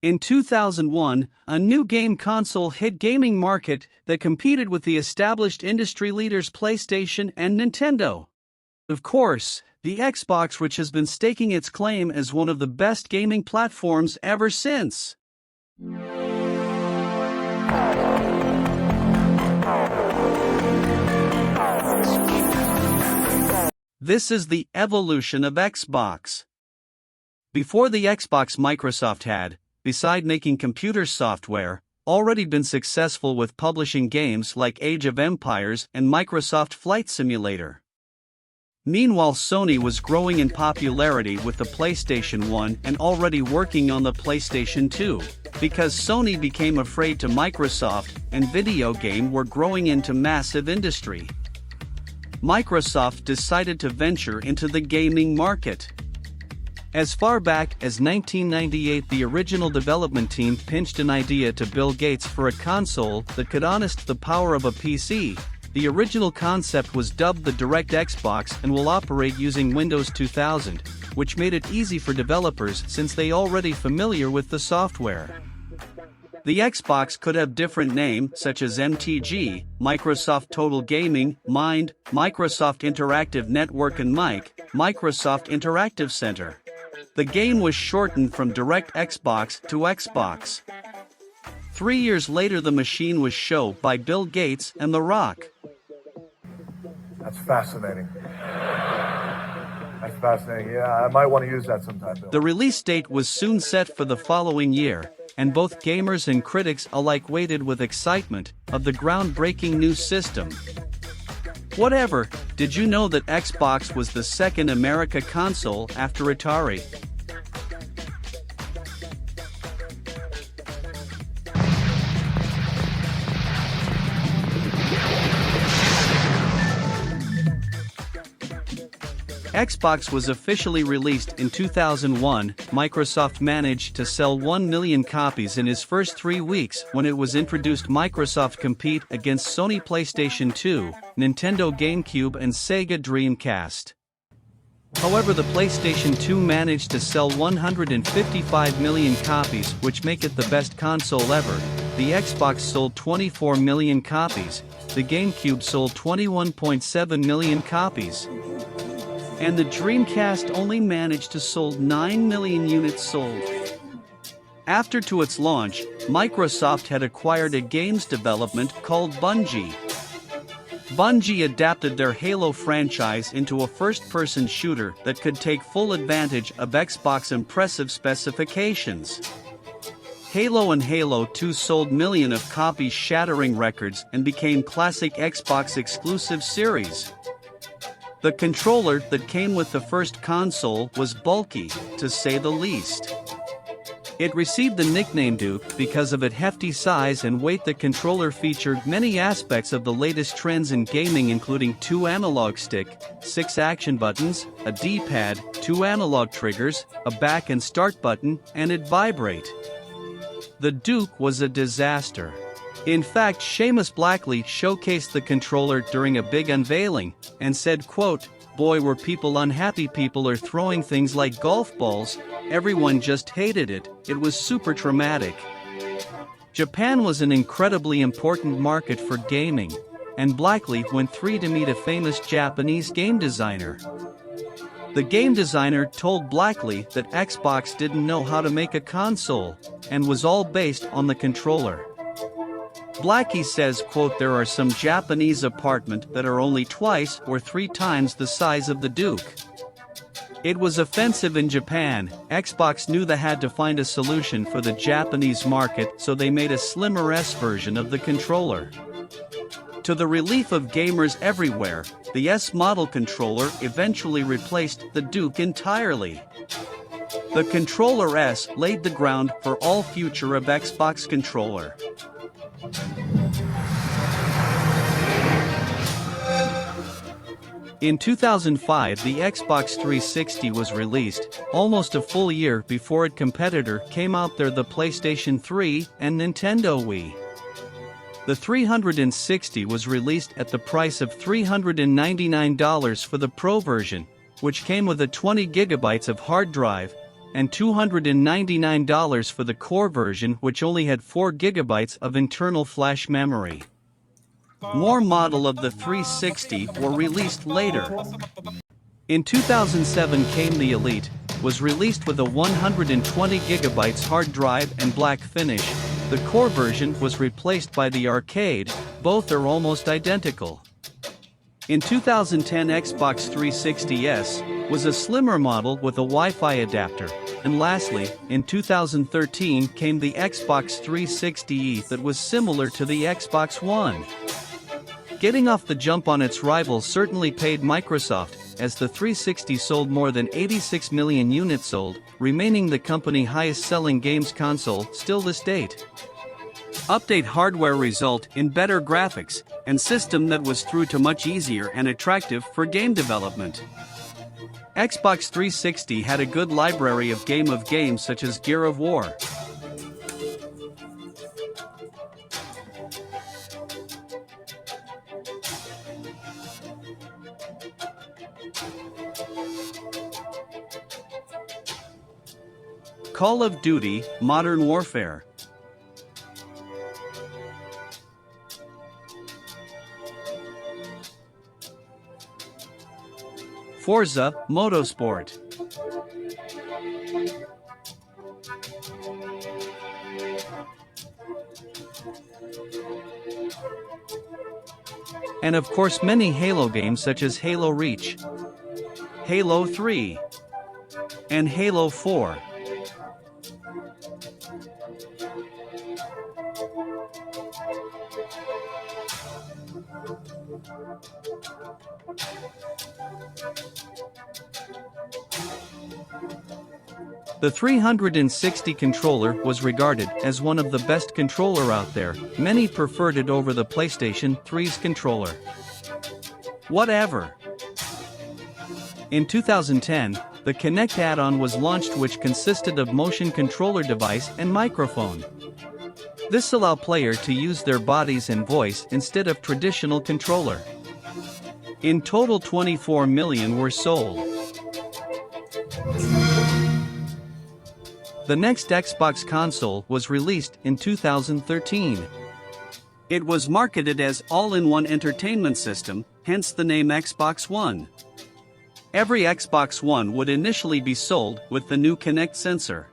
In 2001, a new game console hit gaming market that competed with the established industry leaders PlayStation and Nintendo. Of course, the Xbox, which has been staking its claim as one of the best gaming platforms ever since. This is the evolution of Xbox. Before the Xbox, Microsoft had, beside making computer software, already been successful with publishing games like Age of Empires and Microsoft Flight Simulator. Meanwhile, Sony was growing in popularity with the PlayStation 1 and already working on the PlayStation 2, because Sony became afraid to Microsoft and video game were growing into massive industry. Microsoft decided to venture into the gaming market. As far back as 1998, the original development team pitched an idea to Bill Gates for a console that could harness the power of a PC. The original concept was dubbed the DirectXbox and will operate using Windows 2000, which made it easy for developers since they already familiar with the software. The Xbox could have different names such as MTG, Microsoft Total Gaming, Mind, Microsoft Interactive Network and Microsoft Interactive Center. The game was shortened from DirectXbox to Xbox. 3 years later, the machine was shown by Bill Gates and The Rock. That's fascinating. Yeah, I might want to use that sometime, Bill. The release date was soon set for the following year, and both gamers and critics alike waited with excitement of the groundbreaking new system. Whatever, did you know that Xbox was the second American console after Atari? Xbox was officially released in 2001. Microsoft managed to sell 1 million copies in its first 3 weeks when it was introduced. Microsoft compete against Sony PlayStation 2, Nintendo GameCube and Sega Dreamcast. However, the PlayStation 2 managed to sell 155 million copies, which make it the best console ever. The Xbox sold 24 million copies, the GameCube sold 21.7 million copies. And the Dreamcast only managed to sold 9 million units sold. After to its launch, Microsoft had acquired a games development called Bungie. Bungie adapted their Halo franchise into a first-person shooter that could take full advantage of Xbox's impressive specifications. Halo and Halo 2 sold millions of copies, shattering records, and became classic Xbox exclusive series. The controller that came with the first console was bulky, to say the least. It received the nickname Duke because of its hefty size and weight. The controller featured many aspects of the latest trends in gaming, including 2 analog sticks, 6 action buttons, a D-pad, 2 analog triggers, a back and start button, and it vibrate. The Duke was a disaster. In fact, Seamus Blackley showcased the controller during a big unveiling, and said, quote, "Boy, were people unhappy. People are throwing things like golf balls. Everyone just hated it. It was super traumatic." Japan was an incredibly important market for gaming, and Blackley went to meet a famous Japanese game designer. The game designer told Blackley that Xbox didn't know how to make a console, and was all based on the controller. Blackie says, quote, "There are some Japanese apartments that are only 2 or 3 times the size of the Duke." It was offensive in Japan. Xbox knew they had to find a solution for the Japanese market, so they made a slimmer S version of the controller. To the relief of gamers everywhere, the S model controller eventually replaced the Duke entirely. The Controller S laid the ground for all future of Xbox controller. In 2005, the Xbox 360 was released, almost a full year before its competitor came out there, the PlayStation 3 and Nintendo Wii. The 360 was released at the price of $399 for the Pro version, which came with a 20 GB of hard drive, and $299 for the core version, which only had 4 GB of internal flash memory. More models of the 360 were released later. In 2007 came the Elite, was released with a 120 GB hard drive and black finish. The core version was replaced by the Arcade, both are almost identical. In 2010 Xbox 360S was a slimmer model with a Wi-Fi adapter, and lastly, in 2013 came the Xbox 360E that was similar to the Xbox One. Getting off the jump on its rival certainly paid Microsoft, as the 360 sold more than 86 million units sold, remaining the company's highest-selling games console still this date. Update hardware result in better graphics, and system that was through to much easier and attractive for game development. Xbox 360 had a good library of games such as Gear of War. Call of Duty: Modern Warfare. Forza Motorsport. And of course many Halo games such as Halo Reach, Halo 3, and Halo 4. The 360 controller was regarded as one of the best controller out there. Many preferred it over the PlayStation 3's controller. Whatever. In 2010, the Kinect add-on was launched, which consisted of motion controller device and microphone. This allowed player to use their bodies and voice instead of traditional controller. In total 24 million were sold. The next Xbox console was released in 2013. It was marketed as all-in-one entertainment system, hence the name Xbox One. Every Xbox One would initially be sold with the new Kinect sensor.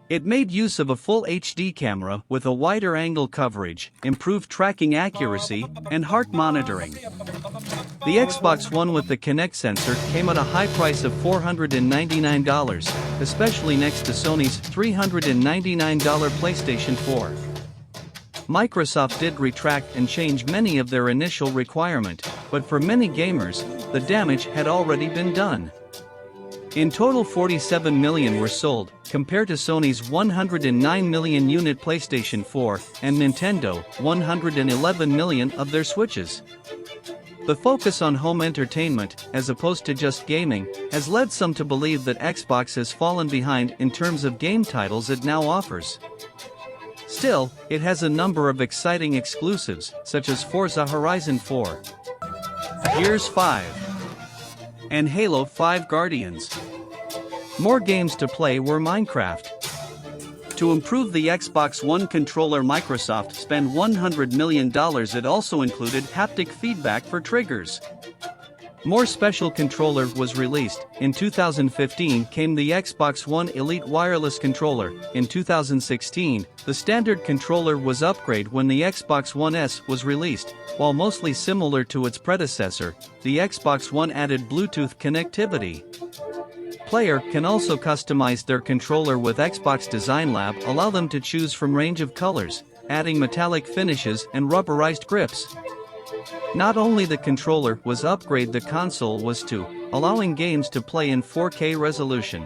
It made use of a full HD camera with a wider angle coverage, improved tracking accuracy, and heart monitoring. The Xbox One with the Kinect sensor came at a high price of $499, especially next to Sony's $399 PlayStation 4. Microsoft did retract and change many of their initial requirement, but for many gamers, the damage had already been done. In total 47 million were sold, compared to Sony's 109 million unit PlayStation 4 and Nintendo 111 million of their Switches. The focus on home entertainment, as opposed to just gaming, has led some to believe that Xbox has fallen behind in terms of game titles it now offers. Still, it has a number of exciting exclusives, such as Forza Horizon 4, Gears 5, and Halo 5 Guardians. More games to play were Minecraft. To improve the Xbox One controller, Microsoft spent $100 million. It also included haptic feedback for triggers. More special controller was released. In 2015 came the Xbox One Elite wireless controller. In 2016, the standard controller was upgraded when the Xbox One S was released. While mostly similar to its predecessor, the Xbox One added Bluetooth connectivity. Player can also customize their controller with Xbox Design Lab, allow them to choose from range of colors, adding metallic finishes and rubberized grips. Not only the controller was upgraded, the console was too, allowing games to play in 4K resolution.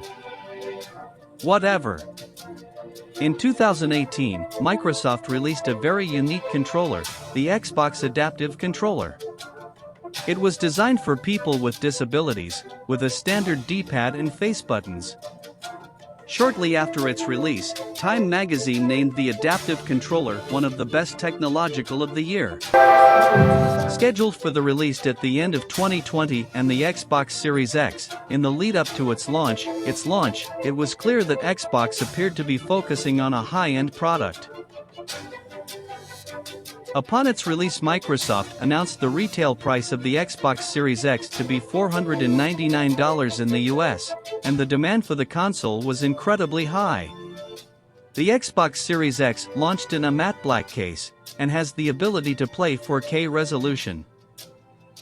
Whatever. In 2018, Microsoft released a very unique controller, the Xbox Adaptive Controller. It was designed for people with disabilities, with a standard D-pad and face buttons. Shortly after its release, Time magazine named the Adaptive Controller one of the best technological of the year. Scheduled for the release at the end of 2020 and the Xbox Series X, in the lead-up to its launch, it was clear that Xbox appeared to be focusing on a high-end product. Upon its release, Microsoft announced the retail price of the Xbox Series X to be $499 in the US, and the demand for the console was incredibly high. The Xbox Series X launched in a matte black case, and has the ability to play 4K resolution.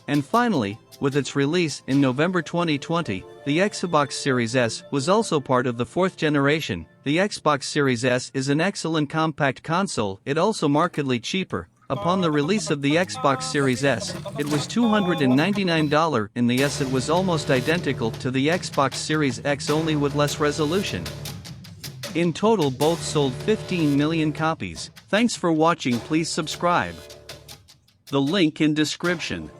And finally, with its release in November 2020, the Xbox Series S was also part of the fourth generation. The Xbox Series S is an excellent compact console, it also markedly cheaper. Upon the release of the Xbox Series S, it was $299. In the S, it was almost identical to the Xbox Series X, only with less resolution. In total, both sold 15 million copies. Thanks for watching. Please subscribe. The link in description.